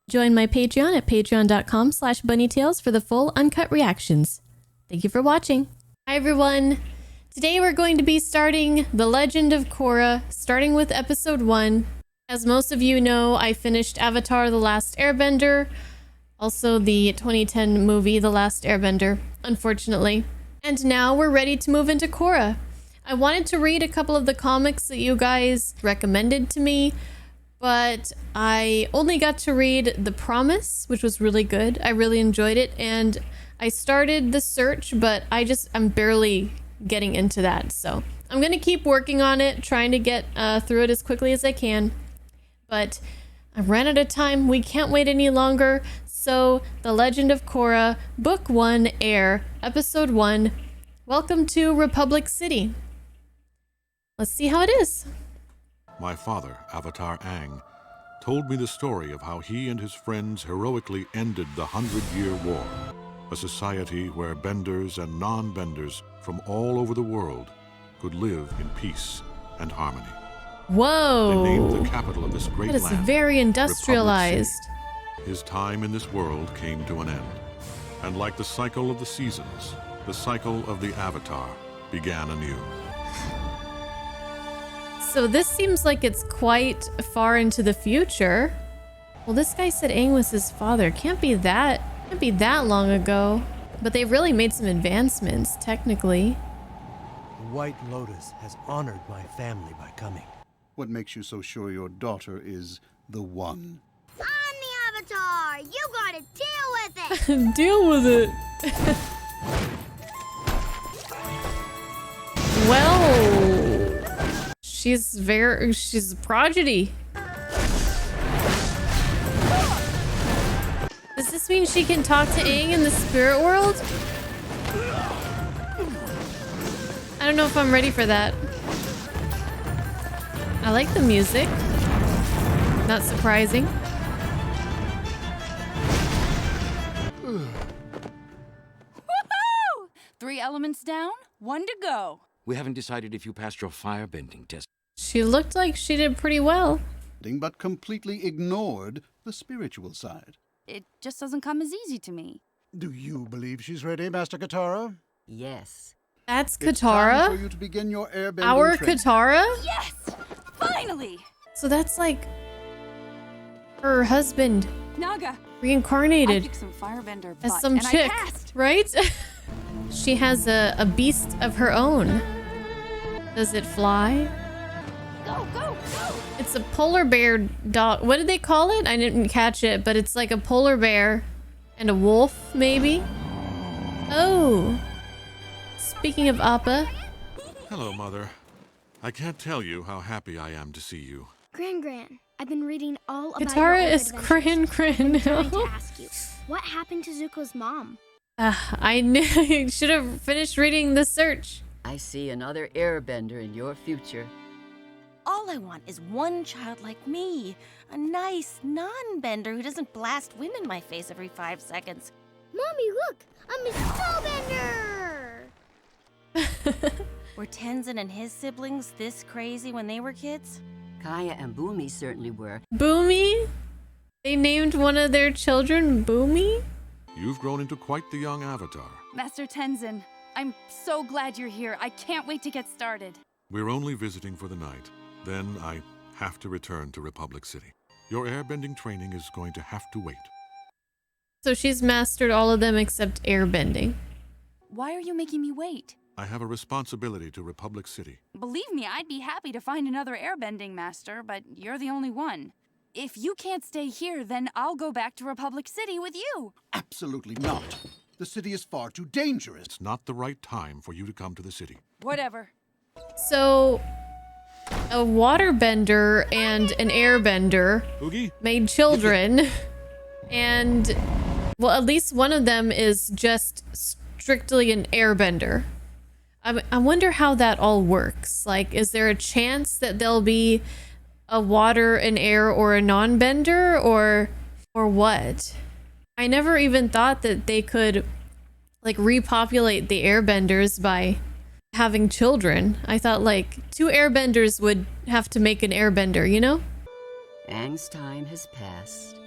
Join my Patreon at patreon.com/bunnytails for the full uncut reactions. Thank you for watching. Hi everyone. Today we're going to be starting The Legend of Korra, starting with episode 1. As most of you know, I finished Avatar: The Last Airbender, also the 2010 movie The Last Airbender, unfortunately. And now we're ready to move into Korra. I wanted to read a couple of the comics that you guys recommended to me, but I only got to read The Promise, which was really good. I really enjoyed it, and I started The Search, but I'm barely getting into that. So I'm gonna keep working on it, trying to get through it as quickly as I can. But I ran out of time. We can't wait any longer. So The Legend of Korra, Book 1, Air, Episode 1. Welcome to Republic City. Let's see how it is. My father, Avatar Aang, told me the story of how he and his friends heroically ended the 100-Year War, a society where benders and non-benders from all over the world could live in peace and harmony. Whoa! They named the capital of this great land, that is very industrialized. His time in this world came to an end, and like the cycle of the seasons, the cycle of the Avatar began anew. So this seems like it's quite far into the future. Well, this guy said Aang was his father. Can't be that long ago. But they've really made some advancements, technically. The White Lotus has honored my family by coming. What makes you so sure your daughter is the one? I'm the Avatar! You gotta deal with it! Deal with it! Well... She's a prodigy. Does this mean she can talk to Aang in the spirit world? I don't know if I'm ready for that. I like the music. Not surprising. Woohoo! 3 elements down, 1 to go. We haven't decided if you passed your firebending test. She looked like she did pretty well. But completely ignored the spiritual side. It just doesn't come as easy to me. Do you believe she's ready, Master Katara? Yes. That's It's time Katara? for you to begin your airbending Our training. Katara? Yes! Finally! So that's like her husband Naga, I reincarnated kicked some firebender as butt, some and chick, I passed. right? She has a beast of her own. Does it fly? Go, go, go! It's a polar bear dog. What did they call it? I didn't catch it, but it's like a polar bear and a wolf, maybe? Oh. Speaking of Appa. Hello, Mother. I can't tell you how happy I am to see you. Gran, I've been reading all about Katara your is Gran I'm trying to now. ask you, what happened to Zuko's mom? I knew I should have finished reading The Search. I see another airbender in your future. All I want is one child like me. A nice non-bender who doesn't blast wind in my face every 5 seconds. Mommy, look! I'm a spellbender! Were Tenzin and his siblings this crazy when they were kids? Kaya and Boomy certainly were. Boomy? They named one of their children Boomy? You've grown into quite the young Avatar. Master Tenzin, I'm so glad you're here. I can't wait to get started. We're only visiting for the night. Then I have to return to Republic City. Your airbending training is going to have to wait. So she's mastered all of them except airbending. Why are you making me wait? I have a responsibility to Republic City. Believe me, I'd be happy to find another airbending master, but you're the only one. If you can't stay here, then I'll go back to Republic City with you. Absolutely not. The city is far too dangerous. It's not the right time for you to come to the city. Whatever. So a waterbender and an airbender Oogie? made children. And, well, at least one of them is just strictly an airbender. I wonder how that all works. Like, is there a chance that there'll be a water, an air, or a non-bender, or what? I never even thought that they could, like, repopulate the airbenders by having children. I thought, like, 2 airbenders would have to make an airbender, you know? Aang's time has passed.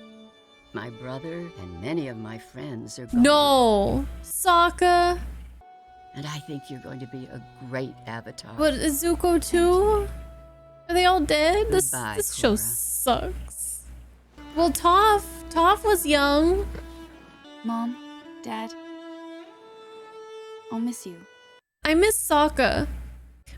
My brother and many of my friends are gone. No, Sokka. And I think you're going to be a great Avatar. But Izuku too? Are they all dead? Goodbye, This show Korra. sucks. Well, Toph was young. Mom, Dad, I'll miss you. I miss Sokka.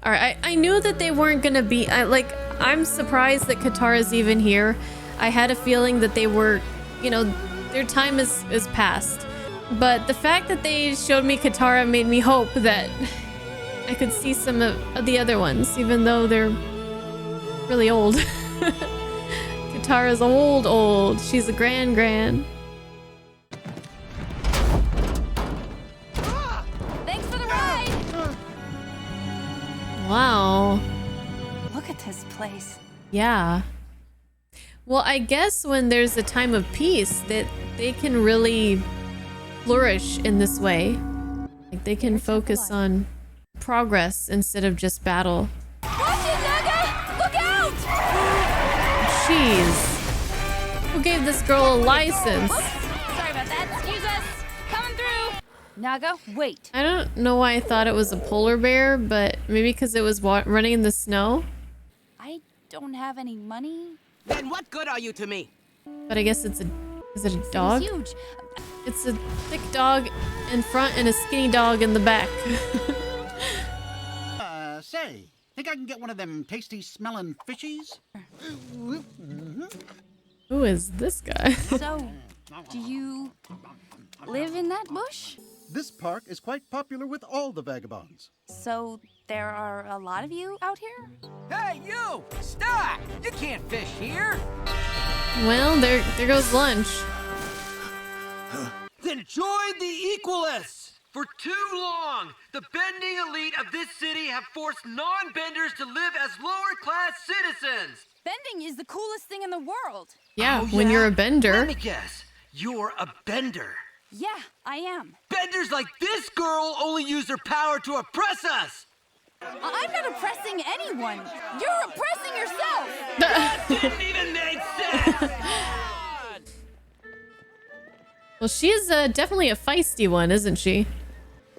All right, I knew that they weren't gonna be. I'm surprised that Katara's even here. I had a feeling that they were, you know, their time is past. But the fact that they showed me Katara made me hope that I could see some of the other ones, even though they're really old. Katara's old. She's a grand. Thanks for the ride! Wow. Look at this place. Yeah. Well, I guess when there's a time of peace, that they can really flourish in this way. Like they can focus on progress instead of just battle. Watch it, Naga! Look out! Jeez. Who gave this girl a license? Sorry about that. Excuse us. Coming through. Naga, wait. I don't know why I thought it was a polar bear, but maybe because it was running in the snow. I don't have any money. Then what good are you to me? But I guess is it a dog? It's huge. It's a thick dog in front and a skinny dog in the back. Say, think I can get one of them tasty smelling fishies? Who is this guy? So, do you live in that bush? This park is quite popular with all the vagabonds. So, there are a lot of you out here? Hey, you! Stop! You can't fish here! Well, there goes lunch. Then join the Equalists! For too long, the bending elite of this city have forced non-benders to live as lower-class citizens! Bending is the coolest thing in the world. Yeah, Oh, when yeah? you're a bender. Let me guess. You're a bender. Yeah, I am. Benders like this girl only use their power to oppress us! I'm not oppressing anyone. You're oppressing yourself. That didn't even make sense! Well, she's definitely a feisty one, isn't she?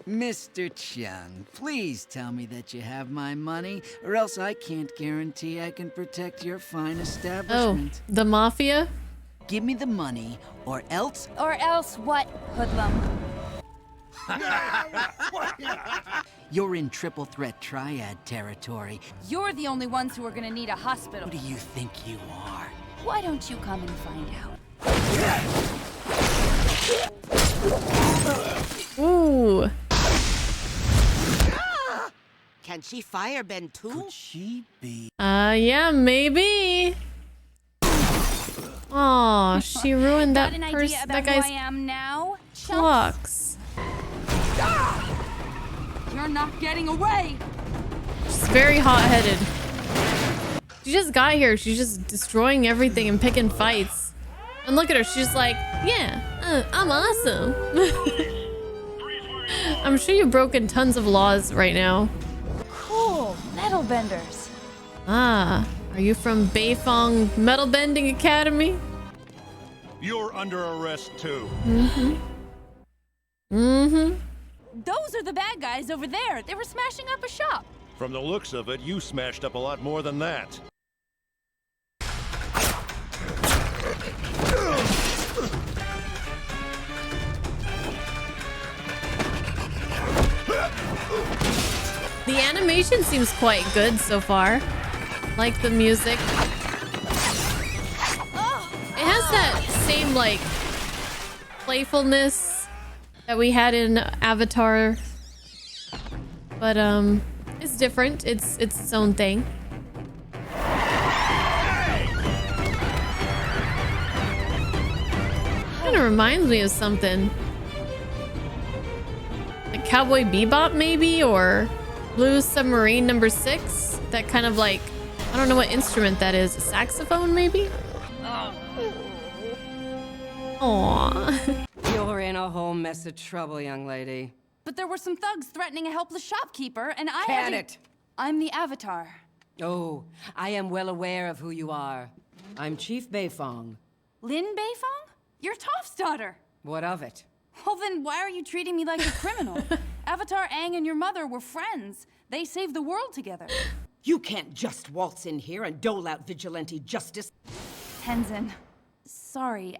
Mr. Chung, please tell me that you have my money, or else I can't guarantee I can protect your fine Oh, establishment. the mafia? Give me the money, or else... Or else what, hoodlum? You're in triple threat triad territory. You're the only ones who are gonna need a hospital. Who do you think you are? Why don't you come and find out? Ooh. Can she firebend too? Could she be... Yeah, maybe. Oh, she ruined Got that an idea person. about That who I guy's am now? Chumps? clocks. You're not getting away. She's very hot-headed. She just got here. She's just destroying everything and picking fights. And look at her. She's just like, yeah, I'm awesome. I'm sure you've broken tons of laws right now. Cool, metal benders. Ah, are you from Beifong Metal Bending Academy? You're under arrest too. Those are the bad guys over there. They were smashing up a shop. From the looks of it, you smashed up a lot more than that. The animation seems quite good so far. Like the music. It has that same, like, playfulness that we had in Avatar. But, it's different. It's its own thing. Kind of reminds me of something. Like Cowboy Bebop, maybe? Or Blue Submarine number 6? That kind of like... I don't know what instrument that is. A saxophone, maybe? Aww. You're in a whole mess of trouble, young lady. But there were some thugs threatening a helpless shopkeeper, and I Can had to... it? I'm the Avatar. Oh, I am well aware of who you are. I'm Chief Beifong. Lin Beifong? You're Toph's daughter. What of it? Well, then why are you treating me like a criminal? Avatar Aang and your mother were friends. They saved the world together. You can't just waltz in here and dole out vigilante justice. Tenzin, sorry.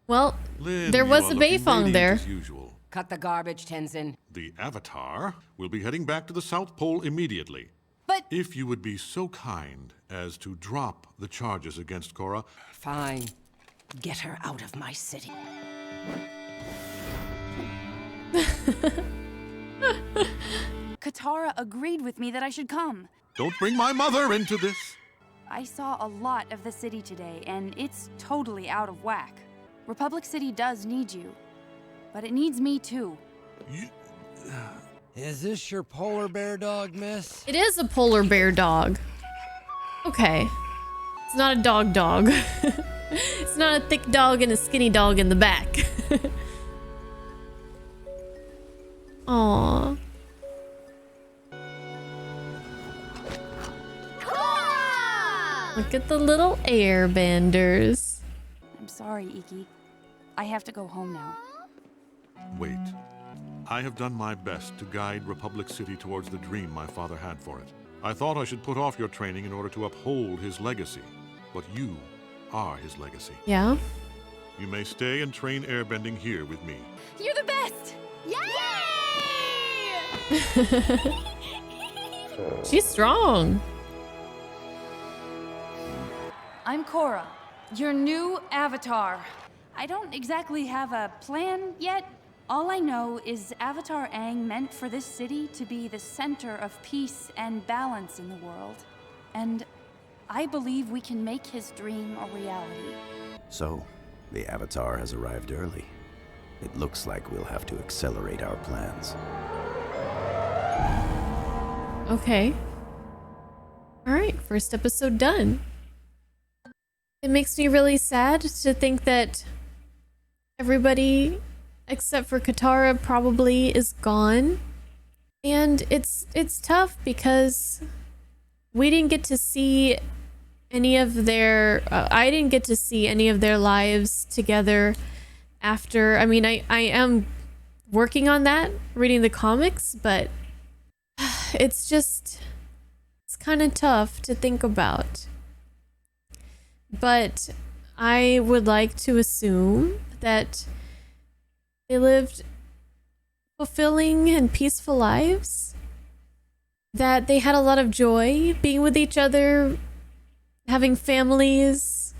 Well, Lin, there you was are a looking Beifong radiant there. as usual. Cut the garbage, Tenzin. The Avatar will be heading back to the South Pole immediately. But if you would be so kind as to drop the charges against Korra. Fine. Get her out of my city. Katara agreed with me that I should come. Don't bring my mother into this. I saw a lot of the city today, and it's totally out of whack. Republic City does need you, but it needs me too. Is this your polar bear dog, miss? It is a polar bear dog. Okay. It's not a dog. It's not a thick dog and a skinny dog in the back. Aww. Look at the little airbenders. I'm sorry, Iki. I have to go home now. Wait. I have done my best to guide Republic City towards the dream my father had for it. I thought I should put off your training in order to uphold his legacy. But you are his legacy. Yeah? You may stay and train airbending here with me. You're the best! Yay! She's strong. I'm Korra, your new avatar. I don't exactly have a plan yet. All I know is Avatar Aang meant for this city to be the center of peace and balance in the world. And I believe we can make his dream a reality. So, the Avatar has arrived early. It looks like we'll have to accelerate our plans. Okay. Alright, first episode done. It makes me really sad to think that everybody except for Katara probably is gone. And it's tough because we didn't get to see any of their I didn't get to see any of their lives together after. I mean, I am working on that, reading the comics, but it's kind of tough to think about. But I would like to assume that they lived fulfilling and peaceful lives, that they had a lot of joy being with each other, having families,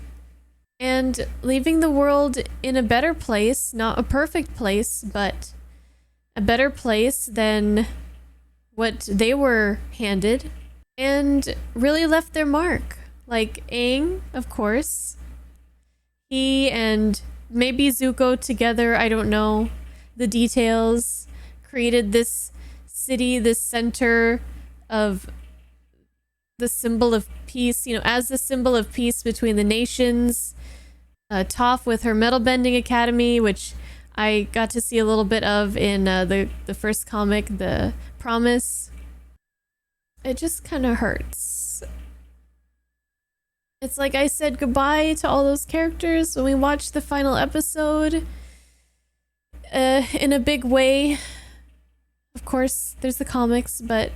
and leaving the world in a better place, not a perfect place, but a better place than what they were handed, and really left their mark. Like Aang, of course. He and maybe Zuko together, I don't know the details, created this city, this center of the symbol of peace, you know, as the symbol of peace between the nations. Toph with her metal bending academy, which I got to see a little bit of in the first comic, The Promise. It just kind of hurts. It's like I said goodbye to all those characters when we watched the final episode in a big way. Of course, there's the comics, but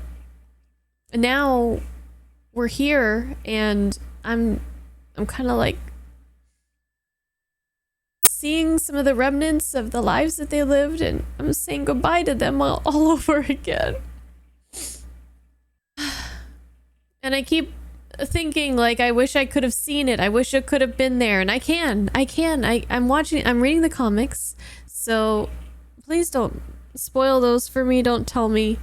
now we're here and I'm kind of like seeing some of the remnants of the lives that they lived, and I'm saying goodbye to them all over again. And I keep thinking, like, I wish I could have seen it. I wish it could have been there. And I'm reading the comics. So please don't spoil those for me. Don't tell me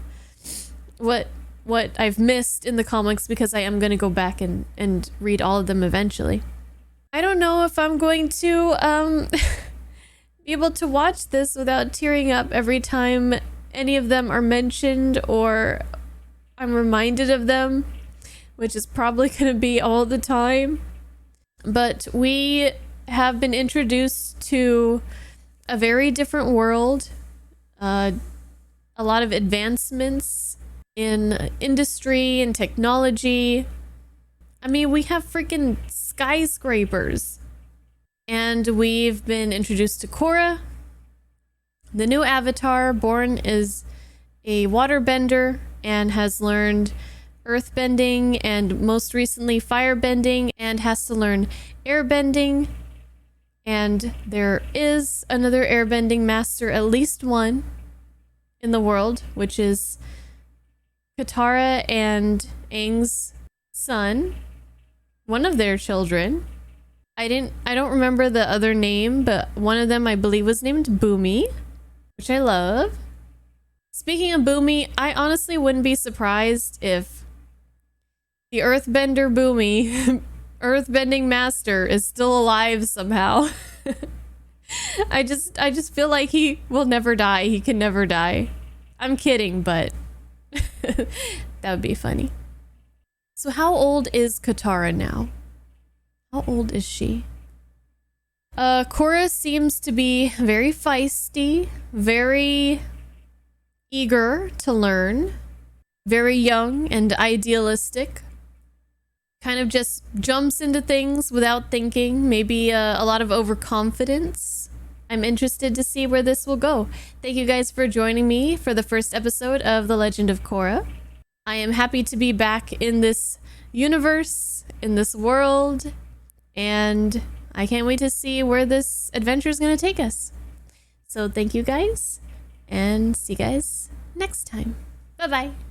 what I've missed in the comics, because I am going to go back and read all of them eventually. I don't know if I'm going to be able to watch this without tearing up every time any of them are mentioned or I'm reminded of them, which is probably going to be all the time. But we have been introduced to a very different world, a lot of advancements in industry and technology. I mean, we have freaking skyscrapers And we've been introduced to Korra, the new avatar, born as a waterbender and has learned earthbending and most recently firebending and has to learn airbending. And there is another airbending master, at least one, in the world, which is Katara and Aang's son, one of their children. I don't remember the other name, but one of them I believe was named Boomy, which I love. Speaking of Boomy, I honestly wouldn't be surprised if the Earthbender Boomy, Earthbending Master, is still alive somehow. I just feel like he will never die. He can never die. I'm kidding, but that would be funny. So how old is Katara now? How old is she? Korra seems to be very feisty, very eager to learn, very young and idealistic. Kind of just jumps into things without thinking, maybe a lot of overconfidence. I'm interested to see where this will go. Thank you guys for joining me for the first episode of The Legend of Korra. I am happy to be back in this universe, in this world, and I can't wait to see where this adventure is going to take us. So thank you guys, and see you guys next time. Bye-bye.